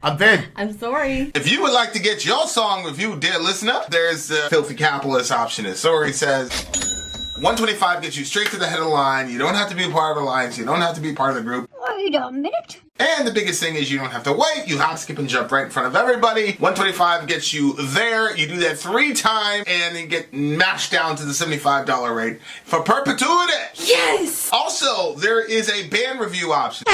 I'm Vin. I'm Sori. If you would like to get your song reviewed, dear listener, there's a filthy capitalist option. As Sori says, 125 gets you straight to the head of the line. You don't have to be a part of the alliance. You don't have to be part of the group. Wait a minute. And the biggest thing is you don't have to wait. You hop, skip, and jump right in front of everybody. 125 gets you there. You do that 3 times, and then get mashed down to the $75 rate for perpetuity. Yes! Also, there is a band review option.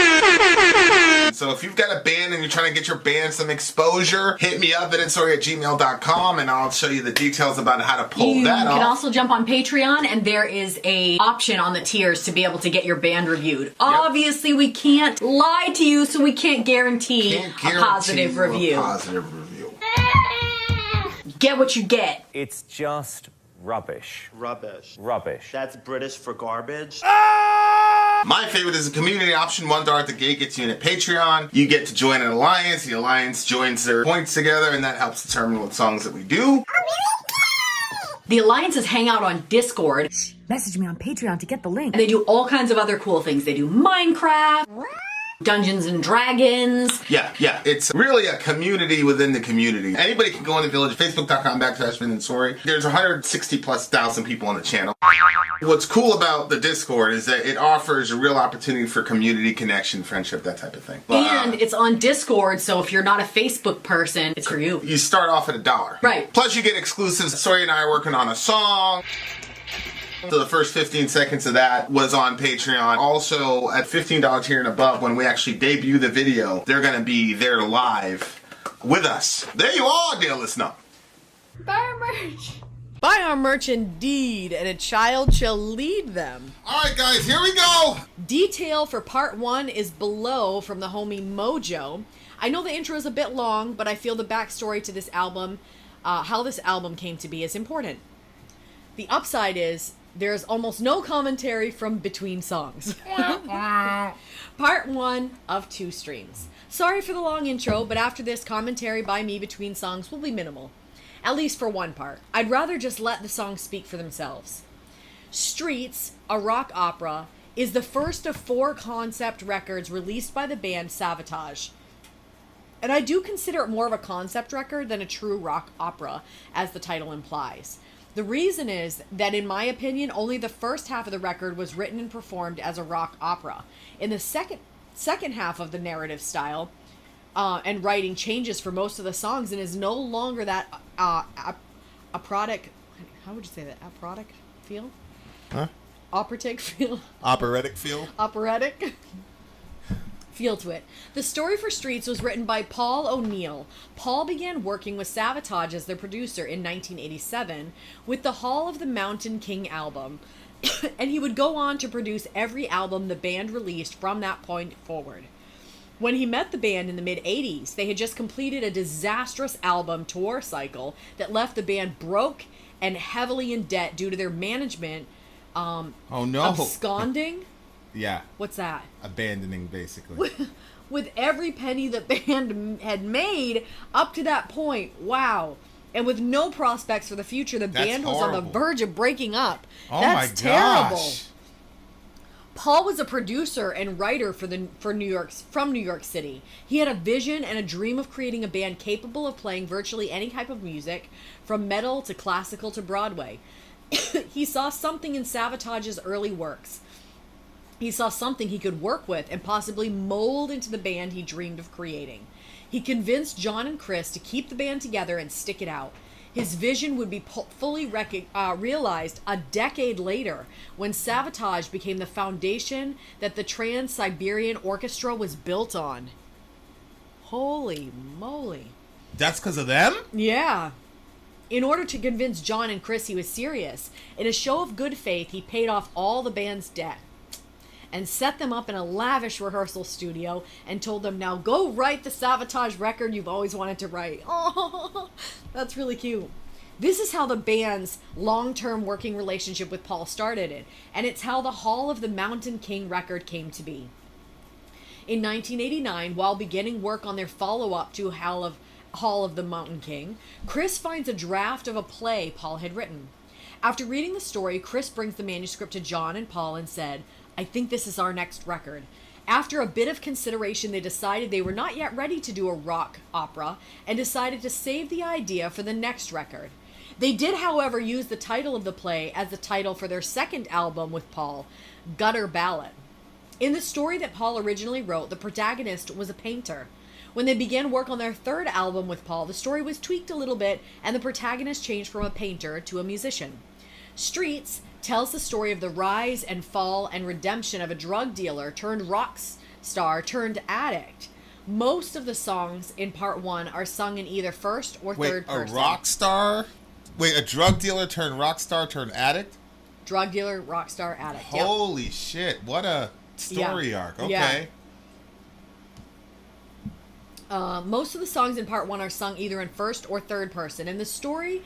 So if you've got a band and you're trying to get your band some exposure, hit me up at vinsori@gmail.com, and I'll show you the details about how to pull that off. You can also jump on Patreon, and there is a option on the tiers to be able to get your band reviewed. Yep. Obviously, we can't lie to you, so we can't guarantee a positive review. Get what you get. It's just rubbish. Rubbish. Rubbish. That's British for garbage. My favorite is the community option. $1 at the gate gets you in at Patreon. You get to join an alliance. The alliance joins their points together, and that helps determine what songs that we do. The alliances hang out on Discord. Message me on Patreon to get the link. And they do all kinds of other cool things. They do Minecraft, Dungeons and Dragons. Yeah. It's really a community within the community. Anybody can go on the village, facebook.com/Vin and Sori. There's 160,000+ people on the channel. What's cool about the Discord is that it offers a real opportunity for community connection, friendship, that type of thing. And it's on Discord, so if you're not a Facebook person, it's for you. You start off at $1. Right. Plus you get exclusives. Sori and I are working on a song. So the first 15 seconds of that was on Patreon. Also, at $15 tier and above, when we actually debut the video, they're going to be there live with us. There you are, dear listener. Buy our merch. Buy our merch indeed, and a child shall lead them. All right, guys, here we go. Detail for part 1 is below from the homie Mojo. I know the intro is a bit long, but I feel the backstory to this album, how this album came to be, is important. The upside is there's almost no commentary from between songs. Part 1 of 2 streams. Sorry for the long intro, but after this, commentary by me between songs will be minimal. At least for one part. I'd rather just let the songs speak for themselves. Streets, a rock opera, is the first of 4 concept records released by the band Savatage. And I do consider it more of a concept record than a true rock opera, as the title implies. The reason is that, in my opinion, only the first half of the record was written and performed as a rock opera. In the second half of the narrative style and writing changes for most of the songs and is no longer that operatic. How would you say that? Operatic feel? Huh? Operatic feel? Operatic feel? Operatic feel to it. The story for Streets was written by Paul O'Neill. Paul began working with Savatage as their producer in 1987 with the Hall of the Mountain King album, and he would go on to produce every album the band released from that point forward. When he met the band in the mid-80s, they had just completed a disastrous album tour cycle that left the band broke and heavily in debt due to their management absconding. Yeah. What's that? Abandoning, basically. With every penny the band had made up to that point. Wow. And with no prospects for the future, the band was on the verge of breaking up. Oh, That's my terrible. gosh. Paul was a producer and writer from New York City. He had a vision and a dream of creating a band capable of playing virtually any type of music, from metal to classical to Broadway. He saw something in Savatage's early works. He saw something he could work with and possibly mold into the band he dreamed of creating. He convinced John and Chris to keep the band together and stick it out. His vision would be fully realized a decade later when Savatage became the foundation that the Trans-Siberian Orchestra was built on. Holy moly. That's because of them? Yeah. In order to convince John and Chris he was serious, in a show of good faith, he paid off all the band's debt and set them up in a lavish rehearsal studio and told them, now go write the Savatage record you've always wanted to write. Oh, that's really cute. This is how the band's long-term working relationship with Paul started, and it's how the Hall of the Mountain King record came to be. In 1989, while beginning work on their follow-up to Hall of the Mountain King, Chris finds a draft of a play Paul had written. After reading the story, Chris brings the manuscript to John and Paul and said, I think this is our next record. After a bit of consideration, they decided they were not yet ready to do a rock opera and decided to save the idea for the next record. They did, however, use the title of the play as the title for their second album with Paul, Gutter Ballad. In the story that Paul originally wrote, the protagonist was a painter. When they began work on their third album with Paul, the story was tweaked a little bit and the protagonist changed from a painter to a musician. Streets tells the story of the rise and fall and redemption of a drug dealer turned rock star turned addict. Most of the songs in part 1 are sung in either first or third person. A rock star? Wait, a drug dealer turned rock star turned addict? Drug dealer, rock star, addict. Holy shit, what a story arc. Okay. Most of the songs in part 1 are sung either in first or third person, and the story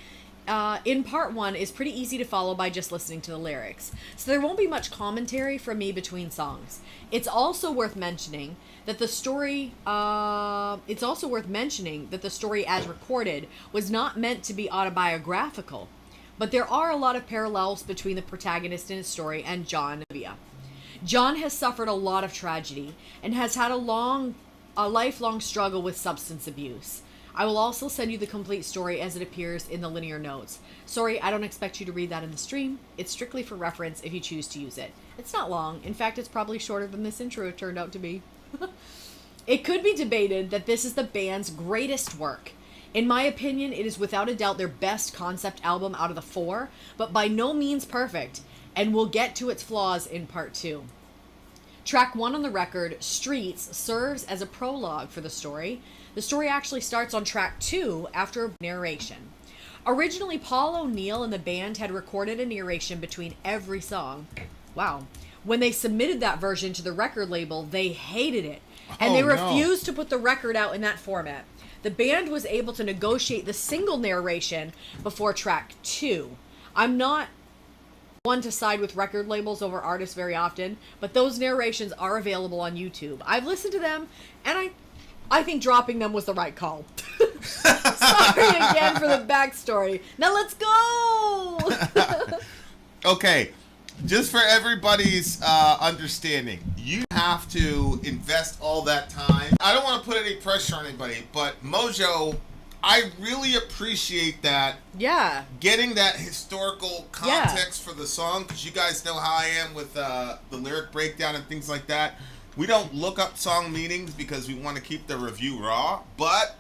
in part 1 is pretty easy to follow by just listening to the lyrics. So there won't be much commentary from me between songs. It's also worth mentioning that the story as recorded was not meant to be autobiographical, but there are a lot of parallels between the protagonist in his story and John Villa. John has suffered a lot of tragedy and has had a lifelong struggle with substance abuse. I will also send you the complete story as it appears in the linear notes. Sorry, I don't expect you to read that in the stream. It's strictly for reference if you choose to use it. It's not long. In fact, it's probably shorter than this intro turned out to be. It could be debated that this is the band's greatest work. In my opinion, it is without a doubt their best concept album out of the 4, but by no means perfect, and we'll get to its flaws in part 2. Track 1 on the record, Streets, serves as a prologue for the story. The story actually starts on track 2 after a narration. Originally, Paul O'Neill and the band had recorded a narration between every song. Wow. When they submitted that version to the record label, they hated it, and they refused to put the record out in that format. The band was able to negotiate the single narration before track 2. I'm not one to side with record labels over artists very often, but those narrations are available on YouTube. I've listened to them, and I think dropping them was the right call. Sorry again for the backstory. Now let's go! Okay, just for everybody's understanding, you have to invest all that time. I don't want to put any pressure on anybody, but Mojo, I really appreciate that. Yeah. Getting that historical context for the song, because you guys know how I am with the lyric breakdown and things like that. We don't look up song meanings because we want to keep the review raw, but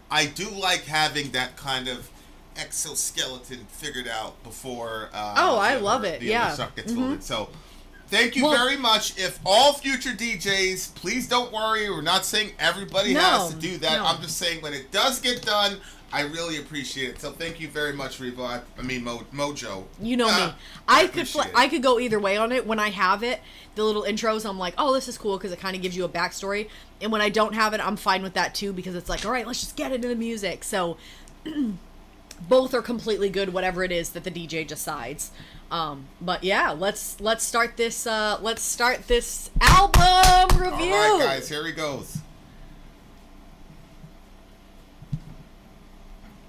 I do like having that kind of exoskeleton figured out before I love it. The other stuff gets filled in. So thank you very much. If all future DJs, please don't worry, we're not saying everybody has to do that. I'm just saying when it does get done, I really appreciate it. So thank you very much, Reva. Mojo. You know me. I could go either way on it. When I have it, the little intros, I'm like, oh, this is cool because it kind of gives you a backstory. And when I don't have it, I'm fine with that too because it's like, all right, let's just get into the music. So both are completely good, whatever it is that the DJ decides. But yeah, let's start this album review. All right, guys, here he goes.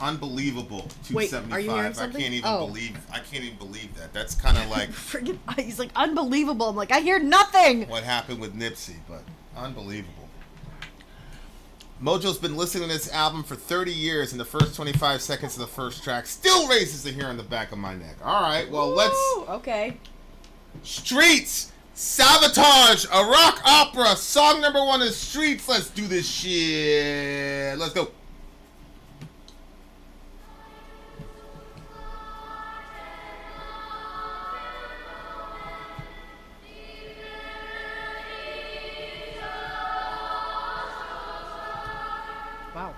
Unbelievable. 275. Wait, are you hearing something? I can't even believe that. That's kind of like he's like unbelievable. I'm like, I hear nothing. What happened with Nipsey, but unbelievable. Mojo's been listening to this album for 30 years, and the first 25 seconds of the first track still raises the hair on the back of my neck. All right, well, Okay. Streets, Savatage, a rock opera. Song number 1 is Streets. Let's do this shit. Let's go. Wow.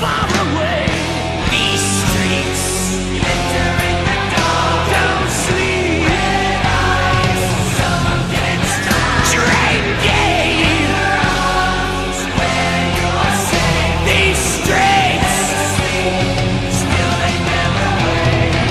far away. These streets glitter in the dark. Don't sleep. Red eyes, someone gets dark. Drinking around where you are safe. These streets still they never wake.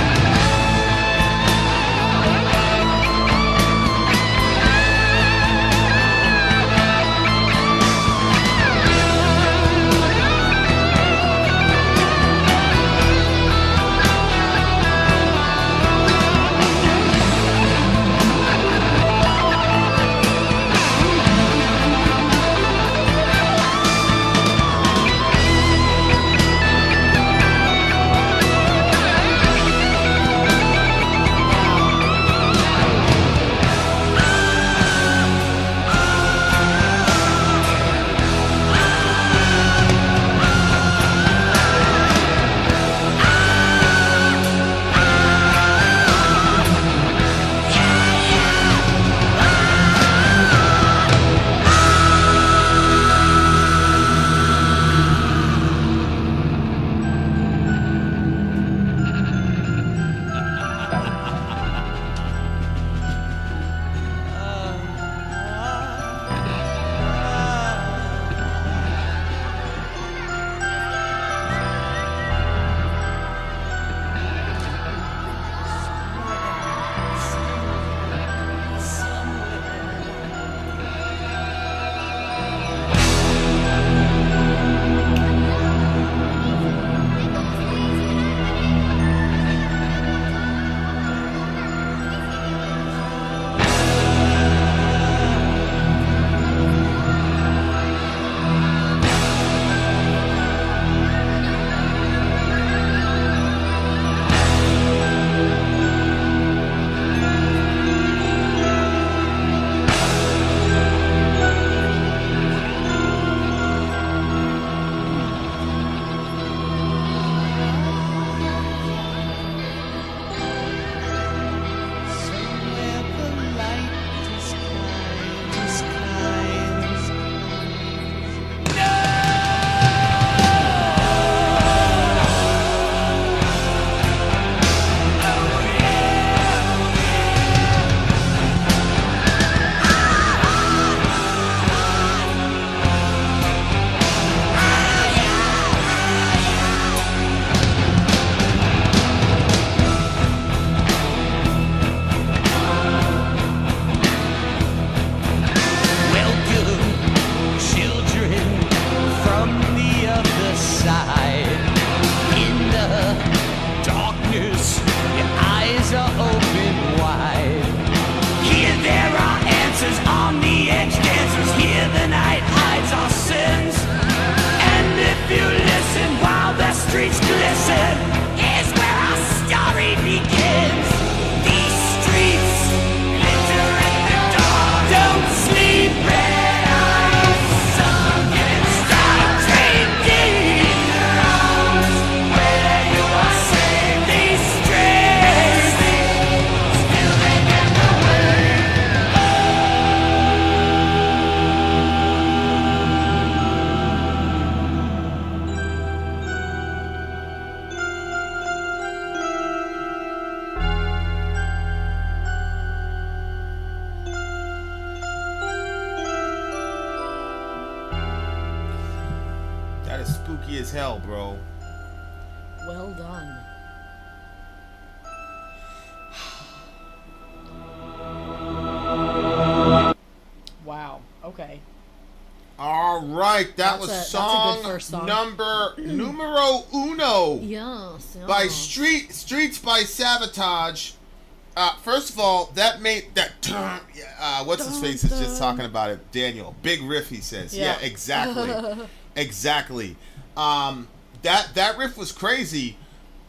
spooky as hell, bro. Well done. Wow. Okay. All right, that was that's a song, good first song. numero uno Yes. by Streets by Savatage. First of all, that made that what's his face is just talking about it. Daniel, big riff, he says. Yeah, exactly, exactly. That riff was crazy.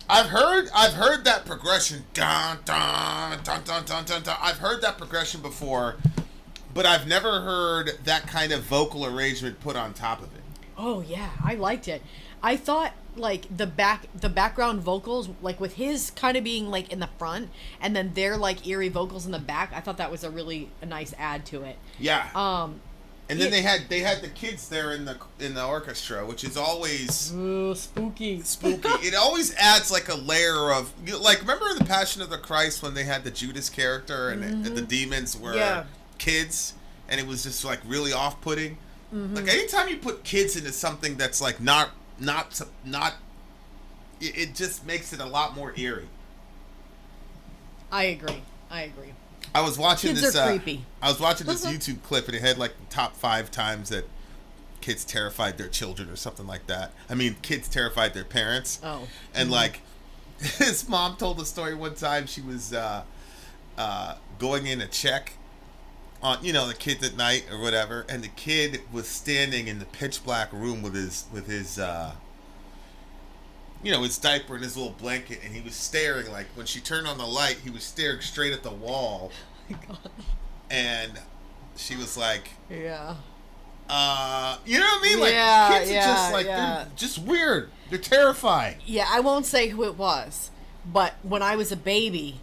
I've heard that progression. Dun dun dun dun dun dun dun. I've heard that progression before, but I've never heard that kind of vocal arrangement put on top of it. Oh yeah, I liked it. I thought like the background vocals, like with his kind of being like in the front, and then their like eerie vocals in the back. I thought that was a nice add to it. Yeah. And then they had the kids there in the orchestra, which is always spooky. It always adds like a layer of like, remember the Passion of the Christ when they had the Judas character and the demons were kids, and it was just like really off-putting. Like anytime you put kids into something that's like not, it just makes it a lot more eerie. I agree. I was watching Kids this. are creepy. I was watching this YouTube clip, and it had like the top 5 times that kids terrified their children, or something like that. I mean, kids terrified their parents. Oh. And like, his mom told a story one time. She was going in to check on the kids at night or whatever, and the kid was standing in the pitch black room with his his diaper and his little blanket, and he was staring, like, when she turned on the light, he was staring straight at the wall. Oh my gosh. And she was like, Yeah. you know what I mean? Like, kids are just like, they're just weird. They're terrifying. Yeah, I won't say who it was, but when I was a baby,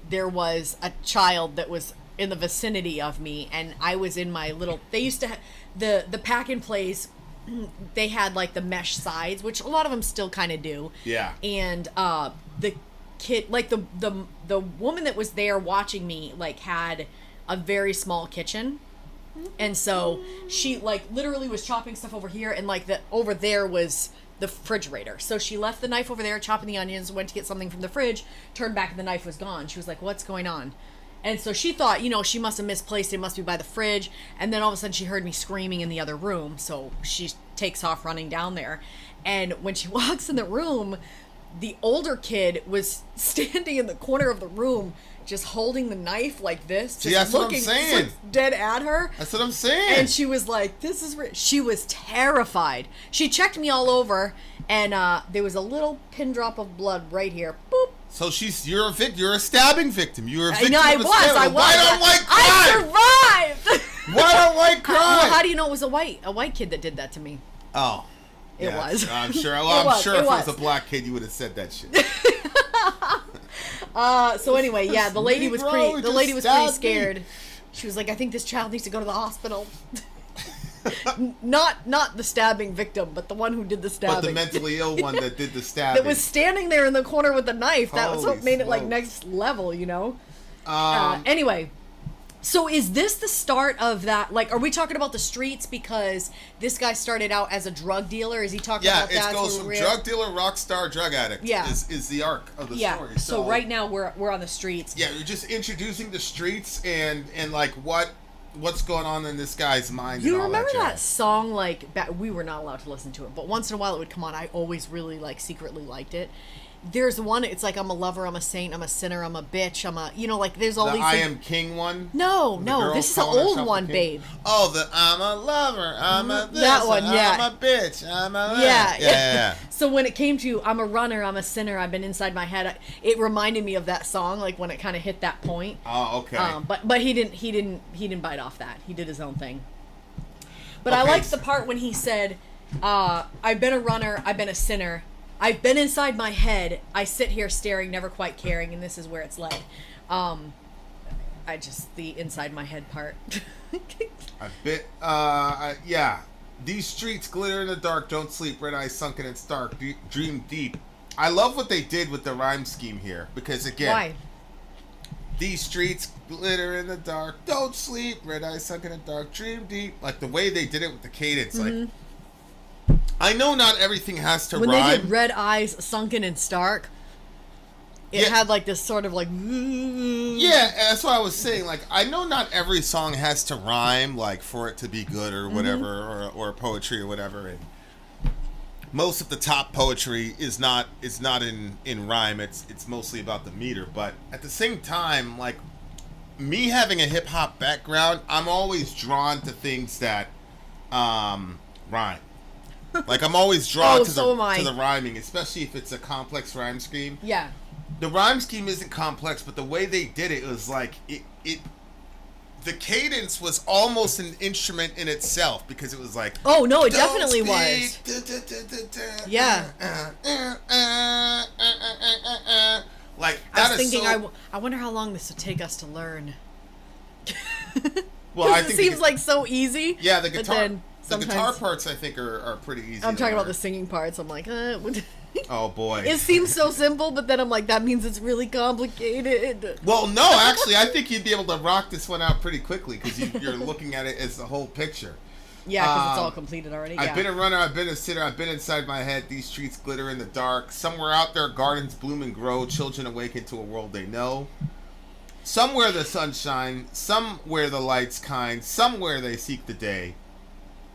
there was a child that was in the vicinity of me, and I was in my little, they used to have, the pack and plays, they had like the mesh sides, which a lot of them still kind of do. Yeah. And the kid, like the woman that was there watching me, like had a very small kitchen, and so she like literally was chopping stuff over here, and like over there was the refrigerator. So she left the knife over there chopping the onions, went to get something from the fridge, turned back, and the knife was gone. She was like, "What's going on?" And so she thought, she must have misplaced it, must be by the fridge. And then all of a sudden she heard me screaming in the other room. So she takes off running down there. And when she walks in the room, the older kid was standing in the corner of the room, just holding the knife like this. Just that's what I'm looking saying. Dead at her. That's what I'm saying. And she was like, she was terrified. She checked me all over, and there was a little pin drop of blood right here. Boop. So you're a stabbing victim. You're a victim. I of a was. stabbing. Why don't white crime? I survived. Why don't white crime? Well, how do you know it was a white kid that did that to me? Oh, It was. I'm sure. Well, It I'm sure was. if it was a black kid, you would have said that shit. So anyway, yeah, the lady was pretty. The lady was pretty scared. Me. She was like, "I think this child needs to go to the hospital." Not the stabbing victim, but the one who did the stabbing. But the mentally ill one that did the stabbing. That was standing there in the corner with the knife. That was what made it like smokes. next level, Anyway, so is this the start of that? Like, are we talking about the streets because this guy started out as a drug dealer? Is he talking about that? Yeah, it goes from drug dealer, rock star, drug addict. Yeah. is the arc of the story. So right now we're on the streets. Yeah, you're just introducing the streets and like what's going on in this guy's mind. You and all remember that jazz. song? Like, we were not allowed to listen to it, but once in a while it would come on. I always really secretly liked it. There's one. It's like, I'm a lover, I'm a saint, I'm a sinner, I'm a bitch, I'm a there's all the these. I things. Am King one. No, this is an old one, babe. Oh, the I'm a lover, I'm a this, that one, yeah. I'm a bitch, I'm a yeah. So when it came to I'm a runner, I'm a sinner, I've been inside my head, it reminded me of that song, like when it kind of hit that point. Oh, okay. But he didn't bite off that. He did his own thing. But I Okay. liked the part when he said, I've been a runner, I've been a sinner, I've been inside my head, I sit here staring, never quite caring, and this is where it's led. The inside my head part. Yeah. These streets glitter in the dark, don't sleep, red eyes sunken and stark, dream deep. I love what they did with the rhyme scheme here, because again, Why? these streets glitter in the dark, don't sleep, red eyes sunken in the dark, dream deep. Like the way they did it with the cadence, like, I know not everything has to When rhyme. they did red eyes sunken and stark, it had like this sort of like. Yeah, that's what I was saying. Like, I know not every song has to rhyme, like, for it to be good or whatever, or poetry or whatever. And most of the top poetry is not in rhyme. It's mostly about the meter. But at the same time, like, me having a hip hop background, I'm always drawn to things that rhyme. Like, I'm always drawn to the rhyming, especially if it's a complex rhyme scheme. Yeah. The rhyme scheme isn't complex, but the way they did it was like the cadence was almost an instrument in itself, because it was like, oh no, it definitely was. Yeah. Like, I was thinking, I wonder how long this would take us to learn. Well, I it think seems like so easy. yeah, the but guitar. then The guitar sometimes- parts, I think, are pretty easy. I'm to talking about learn. the singing parts. I'm like, Oh boy. it seems so simple, but then I'm like, that means it's really complicated. Well, no, actually, I think you'd be able to rock this one out pretty quickly because you're looking at it as the whole picture. Yeah, because it's all completed already. I've Yeah. been a runner, I've been a sitter, I've been inside my head. These streets glitter in the dark. Somewhere out there, gardens bloom and grow. Children awaken to a world they know. Somewhere the sun shines, somewhere the light's kind. Somewhere they seek the day.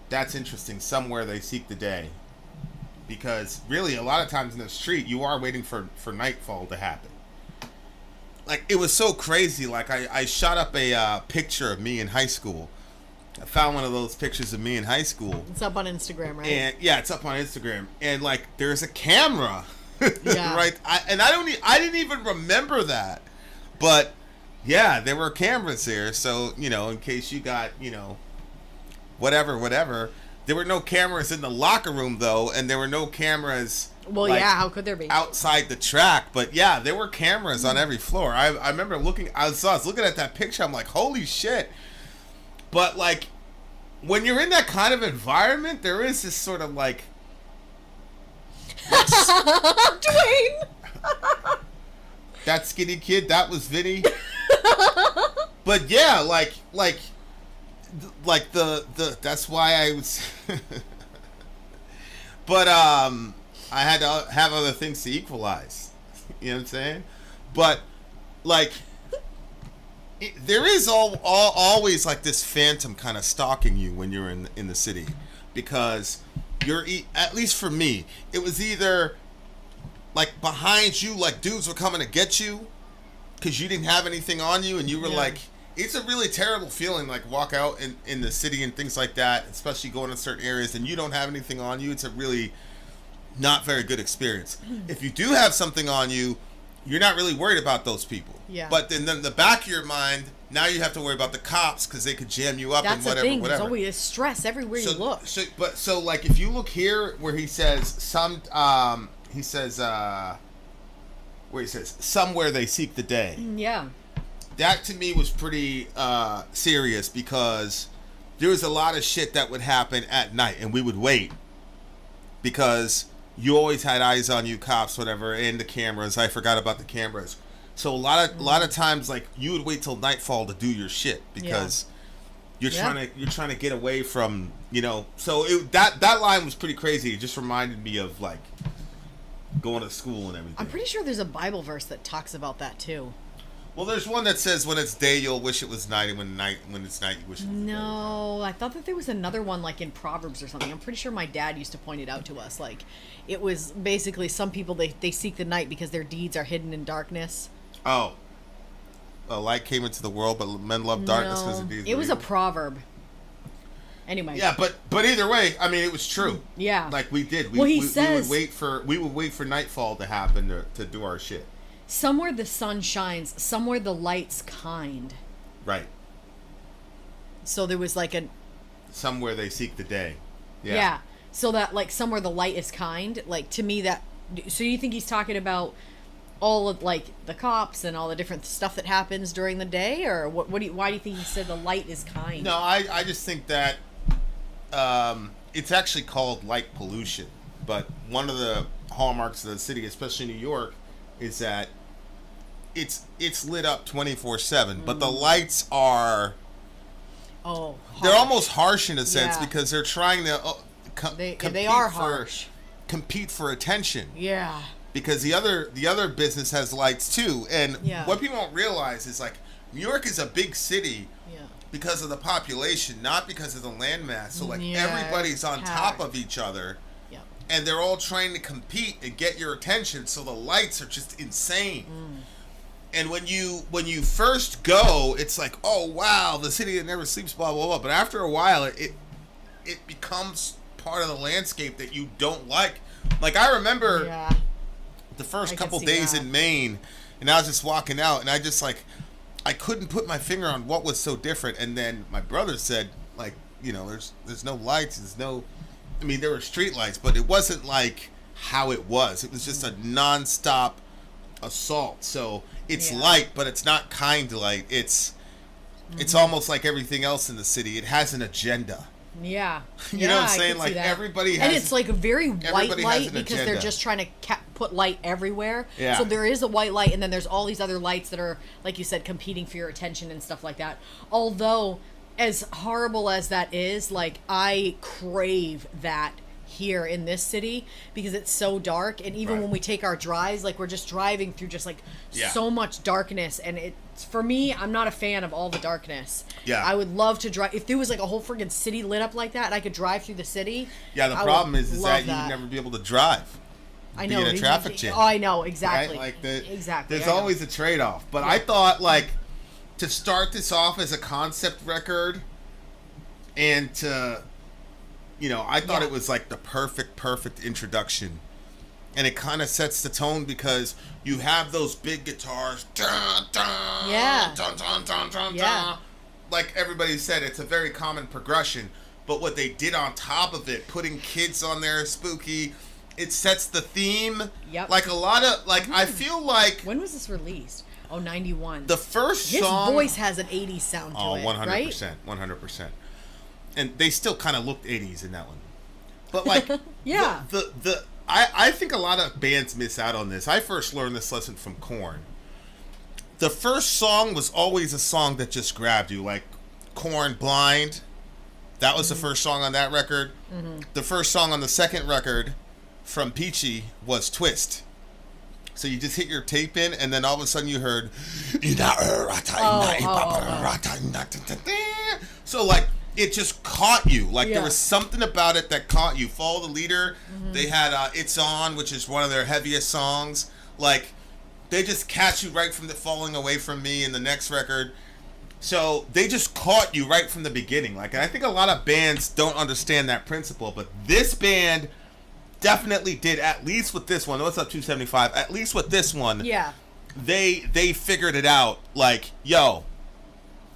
That's interesting. Somewhere they seek the day. Because really, a lot of times in the street, you are waiting for nightfall to happen. Like, it was so crazy. Like, I shot up a picture of me in high school. I found one of those pictures of me in high school. It's up on Instagram, right? And yeah, it's up on Instagram. And like, there's a camera, Yeah. right? I didn't even remember that, but yeah, there were cameras there. So in case you got whatever. There were no cameras in the locker room though, and there were no cameras. Well, like, yeah. How could there be? outside the track? But yeah, there were cameras on every floor. I remember looking. I was looking at that picture. I'm like, holy shit. But like, when you're in that kind of environment, there is this sort of like Dwayne. that skinny kid. That was Vinny. But yeah, like the that's why I was. But I had to have other things to equalize. You know what I'm saying? But like. There is always like this phantom kind of stalking you when you're in the city, because you're at least for me, it was either like behind you, like dudes were coming to get you because you didn't have anything on you, and you were like, it's a really terrible feeling, like walk out in the city and things like that, especially going to certain areas and you don't have anything on you. It's a really not very good experience. If you do have something on you, you're not really worried about those people. Yeah. But then the back of your mind, now you have to worry about the cops because they could jam you up That's and the whatever, thing. whatever. There's always stress everywhere you look. So like if you look here where he says somewhere he says somewhere they seek the day. Yeah. That to me was pretty serious because there was a lot of shit that would happen at night and we would wait because you always had eyes on you, cops, whatever, and the cameras. I forgot about the cameras. So a lot of times, like you would wait till nightfall to do your shit because you're trying to get away from So that line was pretty crazy. It just reminded me of like going to school and everything. I'm pretty sure there's a Bible verse that talks about that too. Well, there's one that says when it's day you'll wish it was night, and when it's night you wish it was day. No, I thought that there was another one like in Proverbs or something. I'm pretty sure my dad used to point it out to us. Like, it was basically some people they seek the night because their deeds are hidden in darkness. Oh, a light came into the world, but men love darkness because of deeds. It was a proverb. Anyway. Yeah, but either way, I mean, it was true. Yeah. Like we did. Well, he we says would wait for nightfall to happen to do our shit. Somewhere the sun shines, somewhere the light's kind. Right. So there was like somewhere they seek the day. Yeah. So that like somewhere the light is kind, like to me that. So you think he's talking about all of like the cops and all the different stuff that happens during the day, or what? Why do you think he said the light is kind? No, I just think that it's actually called light pollution. But one of the hallmarks of the city, especially New York, is that it's lit up 24/7, but the lights are they're almost harsh in a sense because they're trying to compete for attention. Yeah. Because the other business has lights too, and what people don't realize is like New York is a big city because of the population, not because of the landmass. So like everybody's on top of each other. And they're all trying to compete and get your attention, so the lights are just insane. And when you first go, it's like, oh wow, the city that never sleeps, blah blah blah. But after a while, it becomes part of the landscape that you don't like. Like I remember the first couple days in Maine, and I was just walking out, and I just like I couldn't put my finger on what was so different. And then my brother said, like, there's no lights, there's no. I mean, there were street lights, but it wasn't like how it was. It was just a non-stop assault. So it's light, but it's not kind light. It's it's almost like everything else in the city. It has an agenda. Yeah. You know what I'm I saying? can Like see that. everybody has. And it's like a very white everybody has light an because they're agenda. just trying to put light everywhere. Yeah. So there is a white light, and then there's all these other lights that are, like you said, competing for your attention and stuff like that. Although, as horrible as that is, like, I crave that here in this city because it's so dark, and even Right. when we take our drives, like, we're just driving through just like Yeah. so much darkness, and it's, for me, I'm not a fan of all the darkness. Yeah. I would love to drive if there was like a whole friggin' city lit up like that and I could drive through the city. Yeah, the I problem would is love that you would never be able to drive. I be know in a traffic jam. Oh, I know exactly. Right? Like exactly. There's I know. always a trade-off. But I thought, like, to start this off as a concept record, and to, you know, I thought Yeah. it was like the perfect introduction, and it kind of sets the tone because you have those big guitars, dun, dun, Yeah. dun, dun, dun, dun, Yeah. dun. Like everybody said, it's a very common progression. But what they did on top of it, putting kids on there, spooky. It sets the theme. Yep. Like a lot of, like, I feel like When was this released? Oh, 91. the first His song. voice has an 80s sound to it, 100%. 100%. And they still kind of looked 80s in that one. But, like, Yeah. I think a lot of bands miss out on this. I first learned this lesson from Korn. The first song was always a song that just grabbed you, like Korn Blind. That was the first song on that record. The first song on the second record from Peachy was Twist. So you just hit your tape in, and then all of a sudden you heard. So, like, it just caught you. Like, there Yeah. was something about it that caught you. Follow the Leader. They had It's On, which is one of their heaviest songs. Like, they just catch you right from the Falling Away From Me in the next record. So they just caught you right from the beginning. Like, and I think a lot of bands don't understand that principle, but this band definitely did, at least with this one. What's up, 275? At least with this one, Yeah. they figured it out. Like, yo,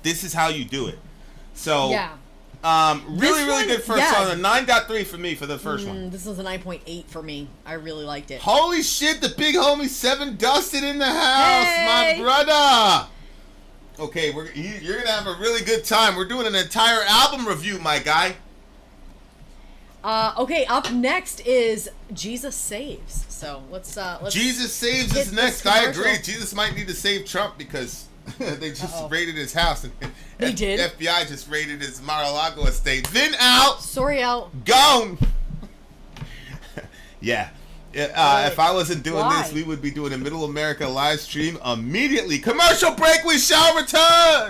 this is how you do it. So, Yeah. really one, good first yeah. song. A 9.3 for me for the first one. This was a 9.8 for me. I really liked it. Holy shit, the big homie Seven Dusted in the house, Hey! my brother. Okay, you're gonna have a really good time. We're doing an entire album review, my guy. Okay, up next is Jesus Saves. So let's Jesus Saves hit is this next. I commercial. agree. Jesus might need to save Trump because they just raided his house. And They did? FBI just raided his Mar-a-Lago estate. Vin out. Sorry out. Gone. Yeah. If I wasn't doing Why? this, we would be doing a Middle America live stream immediately. Commercial break. We shall return.